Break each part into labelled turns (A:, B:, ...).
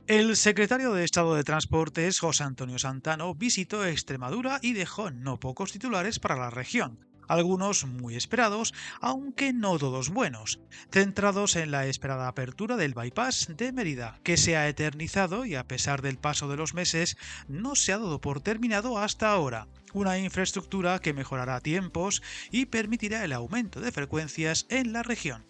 A: El secretario de Estado de Transportes, José Antonio Santano, visitó Extremadura y dejó no pocos titulares para la región, algunos muy esperados, aunque no todos buenos, centrados en la esperada apertura del bypass de Mérida, que se ha eternizado y a pesar del paso de los meses no se ha dado por terminado hasta ahora. Una infraestructura que mejorará tiempos y permitirá el aumento de frecuencias en la región.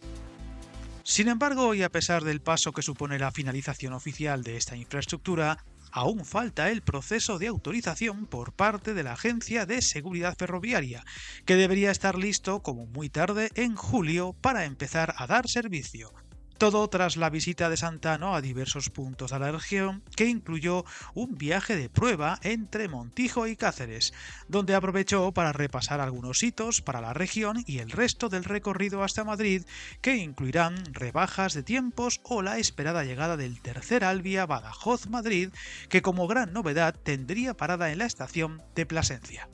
A: Sin embargo, y a pesar del paso que supone la finalización oficial de esta infraestructura, aún falta el proceso de autorización por parte de la Agencia de Seguridad Ferroviaria, que debería estar listo como muy tarde en julio para empezar a dar servicio. Todo tras la visita de Santano a diversos puntos de la región, que incluyó un viaje de prueba entre Montijo y Cáceres, donde aprovechó para repasar algunos hitos para la región y el resto del recorrido hasta Madrid, que incluirán rebajas de tiempos o la esperada llegada del tercer Alvia Badajoz-Madrid, que como gran novedad tendría parada en la estación de Plasencia.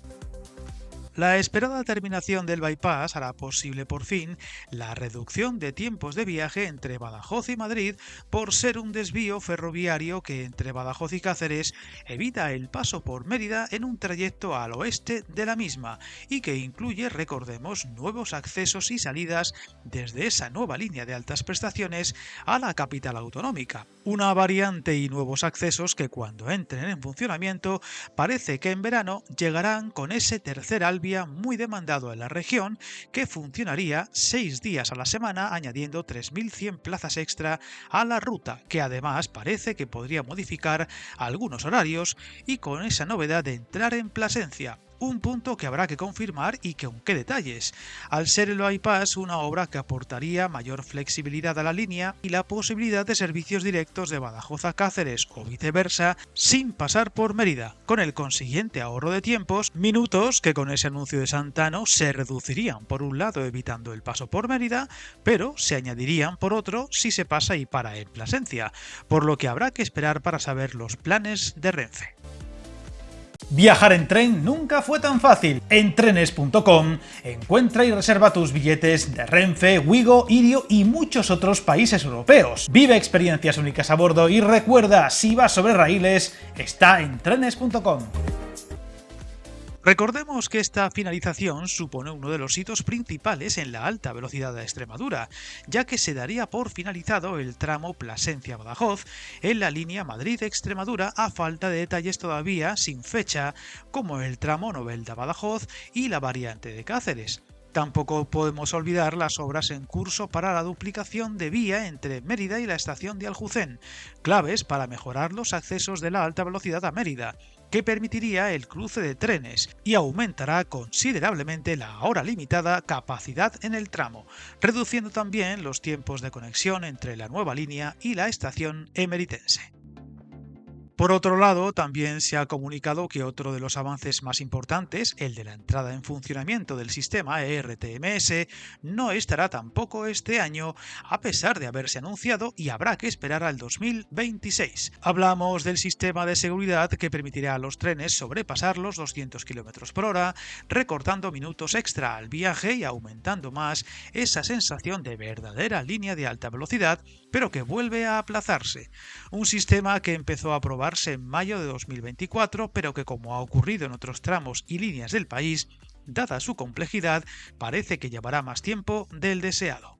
A: La esperada terminación del bypass hará posible por fin la reducción de tiempos de viaje entre Badajoz y Madrid por ser un desvío ferroviario que entre Badajoz y Cáceres evita el paso por Mérida en un trayecto al oeste de la misma y que incluye, recordemos, nuevos accesos y salidas desde esa nueva línea de altas prestaciones a la capital autonómica. Una variante y nuevos accesos que cuando entren en funcionamiento parece que en verano llegarán con ese tercer Alvia muy demandado en la región que funcionaría 6 días a la semana añadiendo 3.100 plazas extra a la ruta, que además parece que podría modificar algunos horarios y con esa novedad de entrar en Plasencia. Un punto que habrá que confirmar y que aún qué detalles, al ser el bypass una obra que aportaría mayor flexibilidad a la línea y la posibilidad de servicios directos de Badajoz a Cáceres o viceversa sin pasar por Mérida, con el consiguiente ahorro de tiempos, minutos que con ese anuncio de Santano se reducirían por un lado evitando el paso por Mérida, pero se añadirían por otro si se pasa y para en Plasencia, por lo que habrá que esperar para saber los planes de Renfe.
B: Viajar en tren nunca fue tan fácil. En trenes.com encuentra y reserva tus billetes de Renfe, Wigo, Irio y muchos otros países europeos. Vive experiencias únicas a bordo y recuerda, si vas sobre raíles, está en trenes.com.
A: Recordemos que esta finalización supone uno de los hitos principales en la alta velocidad de Extremadura, ya que se daría por finalizado el tramo Plasencia-Badajoz en la línea Madrid-Extremadura a falta de detalles todavía sin fecha, como el tramo Novelda-Badajoz y la variante de Cáceres. Tampoco podemos olvidar las obras en curso para la duplicación de vía entre Mérida y la estación de Aljucén, claves para mejorar los accesos de la alta velocidad a Mérida, que permitiría el cruce de trenes y aumentará considerablemente la ahora limitada capacidad en el tramo, reduciendo también los tiempos de conexión entre la nueva línea y la estación emeritense. Por otro lado, también se ha comunicado que otro de los avances más importantes, el de la entrada en funcionamiento del sistema ERTMS, no estará tampoco este año, a pesar de haberse anunciado y habrá que esperar al 2026. Hablamos del sistema de seguridad que permitirá a los trenes sobrepasar los 200 km por hora, recortando minutos extra al viaje y aumentando más esa sensación de verdadera línea de alta velocidad, pero que vuelve a aplazarse. Un sistema que empezó a probarse en mayo de 2024, pero que como ha ocurrido en otros tramos y líneas del país, dada su complejidad, parece que llevará más tiempo del deseado.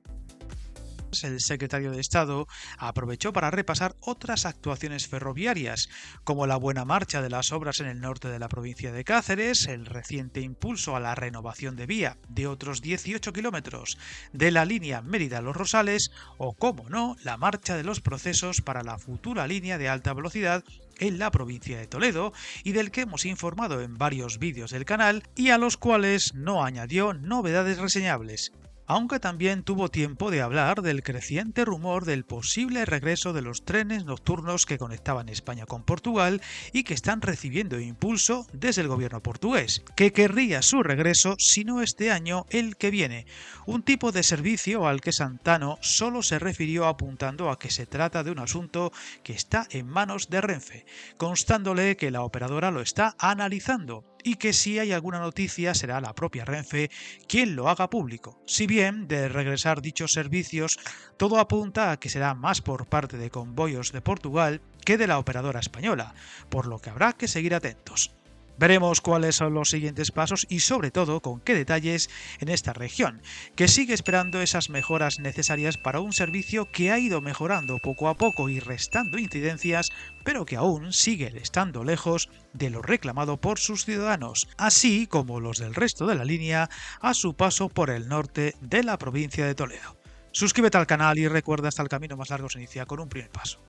A: El secretario de Estado aprovechó para repasar otras actuaciones ferroviarias, como la buena marcha de las obras en el norte de la provincia de Cáceres, el reciente impulso a la renovación de vía de otros 18 kilómetros de la línea Mérida-Los Rosales o, como no, la marcha de los procesos para la futura línea de alta velocidad en la provincia de Toledo y del que hemos informado en varios vídeos del canal y a los cuales no añadió novedades reseñables, aunque también tuvo tiempo de hablar del creciente rumor del posible regreso de los trenes nocturnos que conectaban España con Portugal y que están recibiendo impulso desde el gobierno portugués, que querría su regreso si no este año, el que viene, un tipo de servicio al que Santano solo se refirió apuntando a que se trata de un asunto que está en manos de Renfe, constándole que la operadora lo está analizando y que si hay alguna noticia será la propia Renfe quien lo haga público. Si bien, de regresar dichos servicios, todo apunta a que será más por parte de Convoyos de Portugal que de la operadora española, por lo que habrá que seguir atentos. Veremos cuáles son los siguientes pasos y sobre todo con qué detalles en esta región, que sigue esperando esas mejoras necesarias para un servicio que ha ido mejorando poco a poco y restando incidencias, pero que aún sigue estando lejos de lo reclamado por sus ciudadanos, así como los del resto de la línea a su paso por el norte de la provincia de Toledo. Suscríbete al canal y recuerda, hasta el camino más largo se inicia con un primer paso.